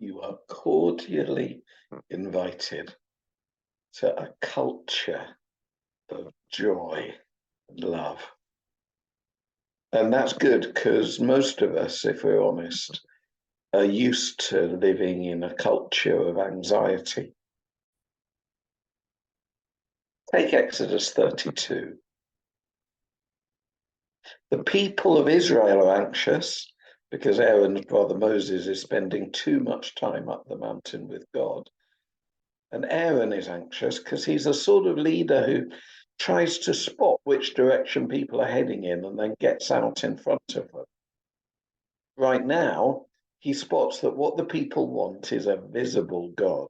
You are cordially invited to a culture of joy and love. And that's good because most of us, if we're honest, are used to living in a culture of anxiety. Take Exodus 32. The people of Israel are anxious because Aaron's brother Moses is spending too much time up the mountain with God. And Aaron is anxious because he's a sort of leader who tries to spot which direction people are heading in and then gets out in front of them. Right now, he spots that what the people want is a visible God.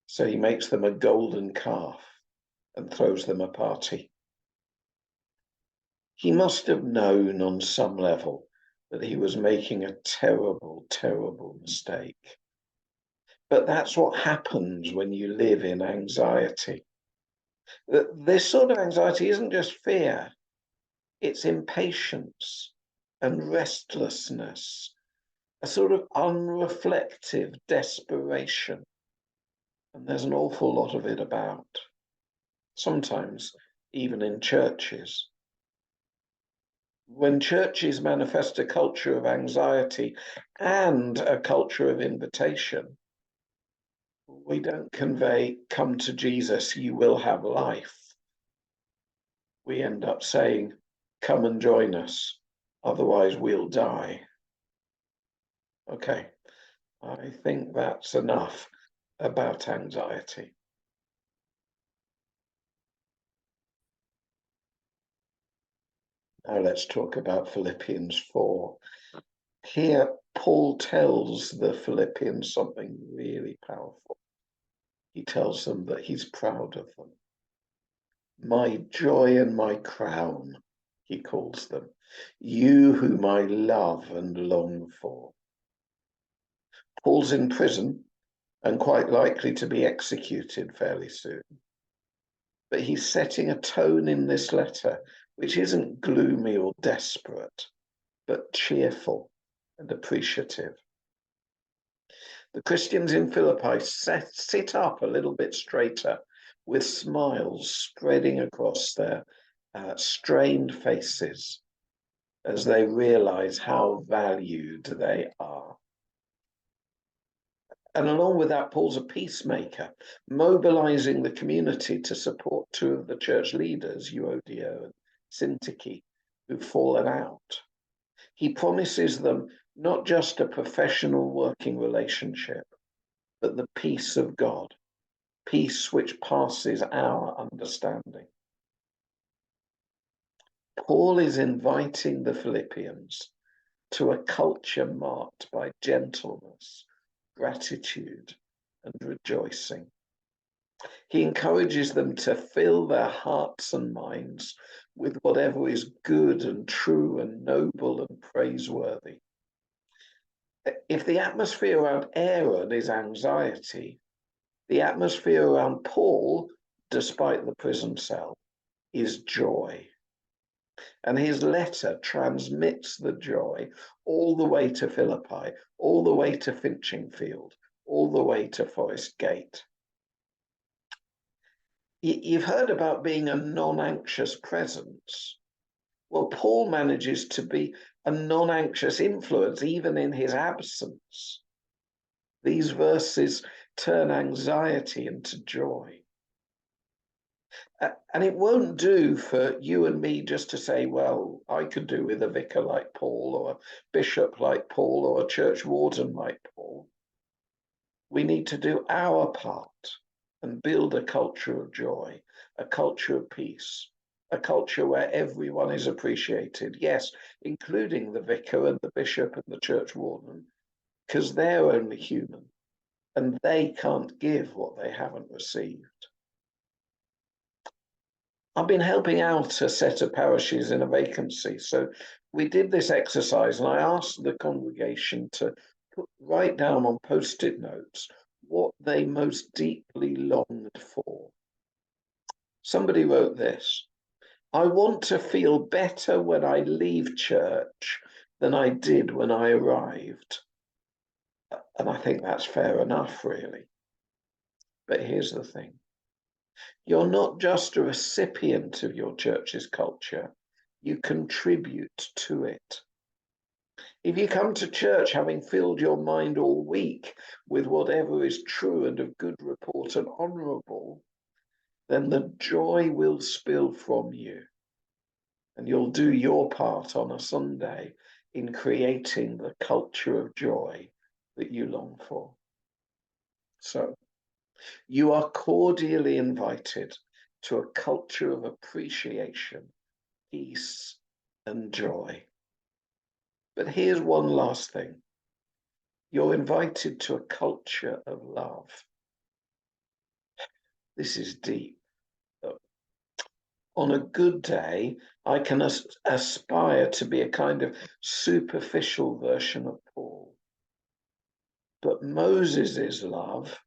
So he makes them a golden calf and throws them a party. He must have known on some level that he was making a terrible, terrible mistake. But that's what happens when you live in anxiety. This sort of anxiety isn't just fear, it's impatience and restlessness, a sort of unreflective desperation. And there's an awful lot of it about, sometimes even in churches. When churches manifest a culture of anxiety and a culture of invitation, we don't convey, come to Jesus, you will have life. We end up saying, come and join us, otherwise we'll die. Okay, I think that's enough about anxiety. Now let's talk about Philippians 4. Here, Paul tells the Philippians something really powerful. He tells them that he's proud of them. My joy and my crown, he calls them. You whom I love and long for. Paul's in prison and quite likely to be executed fairly soon. But he's setting a tone in this letter which isn't gloomy or desperate, but cheerful and appreciative. The Christians in Philippi sit up a little bit straighter with smiles spreading across their strained faces as they realize how valued they are. And along with that, Paul's a peacemaker, mobilizing the community to support two of the church leaders, Euodia and Syntyche, who've fallen out. He promises them not just a professional working relationship, but the peace of God, peace which passes our understanding. Paul is inviting the Philippians to a culture marked by gentleness, gratitude, and rejoicing. He encourages them to fill their hearts and minds with whatever is good and true and noble and praiseworthy. If the atmosphere around Aaron is anxiety, the atmosphere around Paul, despite the prison cell, is joy. And his letter transmits the joy all the way to Philippi, all the way to Finchingfield, all the way to Forest Gate. You've heard about being a non-anxious presence. Well, Paul manages to be a non-anxious influence even in his absence. These verses turn anxiety into joy. And it won't do for you and me just to say, well, I could do with a vicar like Paul or a bishop like Paul or a church warden like Paul. We need to do our part and build a culture of joy, a culture of peace, a culture where everyone is appreciated. Yes, including the vicar and the bishop and the church warden, because they're only human and they can't give what they haven't received. I've been helping out a set of parishes in a vacancy. So we did this exercise and I asked the congregation to write down on post-it notes what they most deeply longed for. Somebody wrote this: I want to feel better when I leave church than I did when I arrived. And I think that's fair enough, really. But here's the thing. You're not just a recipient of your church's culture, you contribute to it. If you come to church having filled your mind all week with whatever is true and of good report and honourable, then the joy will spill from you. And you'll do your part on a Sunday in creating the culture of joy that you long for. So, you are cordially invited to a culture of appreciation, peace, and joy. But here's one last thing. You're invited to a culture of love. This is deep. On a good day, I can aspire to be a kind of superficial version of Paul. But Moses's love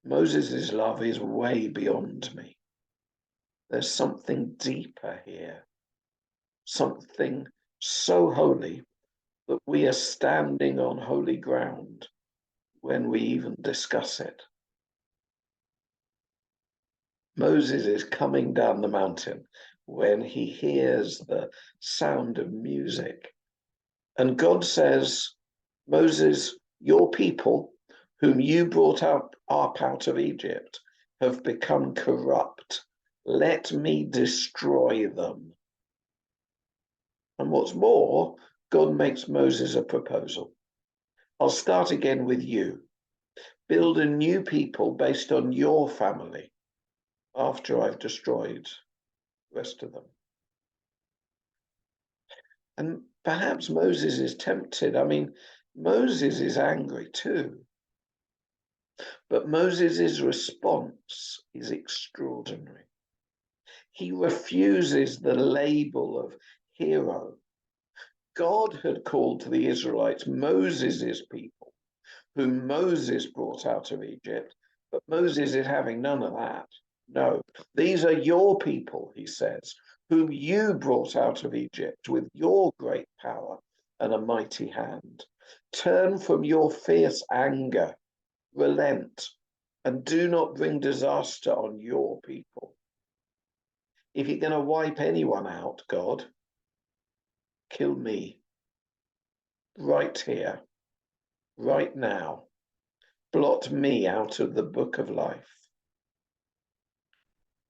is way beyond me. There's something deeper here, something so holy that we are standing on holy ground when we even discuss it. Moses is coming down the mountain when he hears the sound of music. And God says, Moses, your people, whom you brought up out of Egypt, have become corrupt. Let me destroy them. And what's more, God makes Moses a proposal. I'll start again with you. Build a new people based on your family after I've destroyed the rest of them. And perhaps Moses is tempted. I mean, Moses is angry too. But Moses' response is extraordinary. He refuses the label of hero. God had called to the Israelites Moses' people, whom Moses brought out of Egypt, but Moses is having none of that. No, these are your people, he says, whom you brought out of Egypt with your great power and a mighty hand. Turn from your fierce anger, relent, and do not bring disaster on your people. If you're going to wipe anyone out, God, kill me. Right here, right now. Blot me out of the book of life.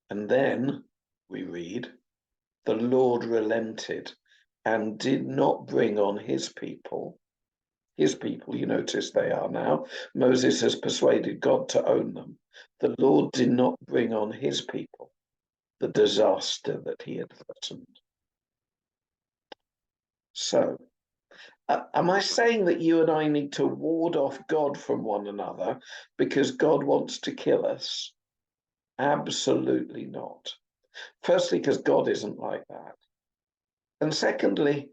And then we read, the Lord relented and did not bring on his people, you notice they are now. Moses has persuaded God to own them. The Lord did not bring on his people the disaster that he had threatened. So, am I saying that you and I need to ward off God from one another because God wants to kill us? Absolutely not. Firstly, because God isn't like that. And secondly,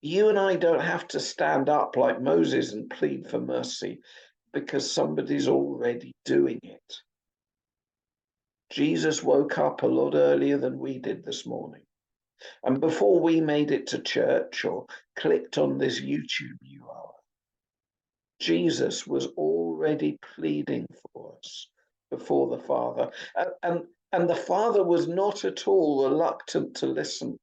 you and I don't have to stand up like Moses and plead for mercy because somebody's already doing it. Jesus woke up a lot earlier than we did this morning. And before we made it to church or clicked on this YouTube URL, Jesus was already pleading for us before the Father. And the Father was not at all reluctant to listen.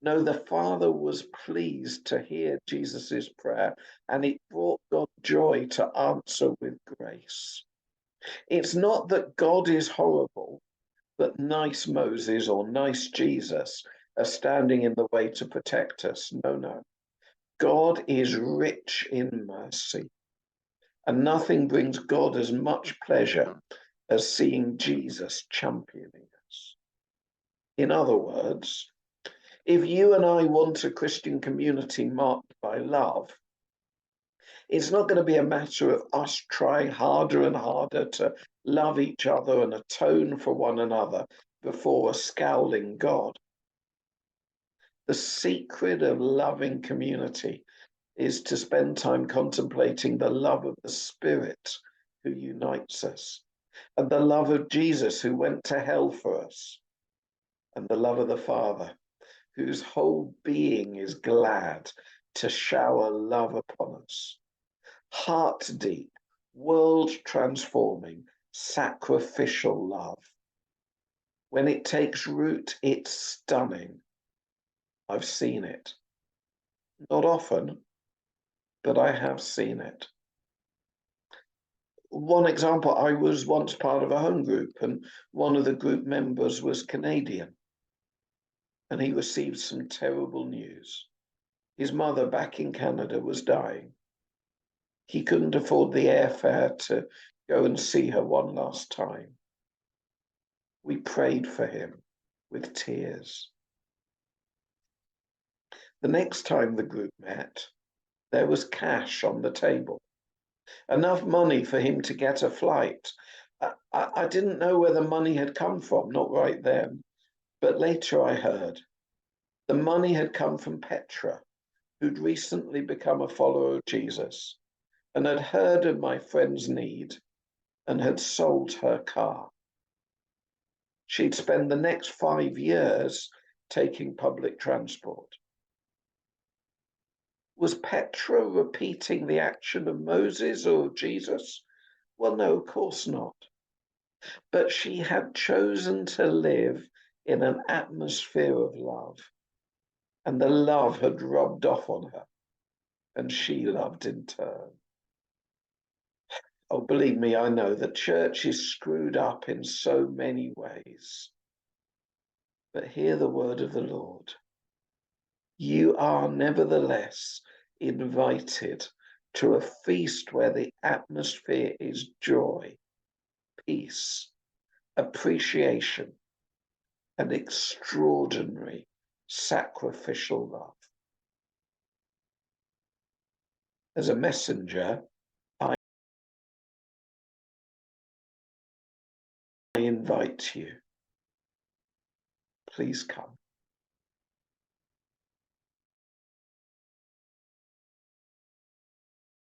No, the Father was pleased to hear Jesus's prayer, and it brought God joy to answer with grace. It's not that God is horrible, but nice Moses or nice Jesus are standing in the way to protect us. No, no. God is rich in mercy, and nothing brings God as much pleasure as seeing Jesus championing us. In other words, if you and I want a Christian community marked by love, it's not going to be a matter of us trying harder and harder to love each other and atone for one another before a scowling God. The secret of loving community is to spend time contemplating the love of the Spirit who unites us, and the love of Jesus who went to hell for us, and the love of the Father whose whole being is glad to shower love upon us. heart deep, world transforming, sacrificial love. When it takes root, it's stunning. I've seen it. Not often, but I have seen it. One example, I was once part of a home group, and one of the group members was Canadian, and he received some terrible news. His mother back in Canada was dying. He couldn't afford the airfare to go and see her one last time. We prayed for him with tears. The next time the group met, there was cash on the table, enough money for him to get a flight. I didn't know where the money had come from, not right then, but later I heard the money had come from Petra, who'd recently become a follower of Jesus and had heard of my friend's need and had sold her car. She'd spend the next 5 years taking public transport. Was Petra repeating the action of Moses or Jesus? Well, no, of course not. But she had chosen to live in an atmosphere of love, and the love had rubbed off on her, and she loved in turn. Oh, believe me, I know the church is screwed up in so many ways. But hear the word of the Lord. You are nevertheless invited to a feast where the atmosphere is joy, peace, appreciation, and extraordinary sacrificial love. As a messenger, I invite you. Please come.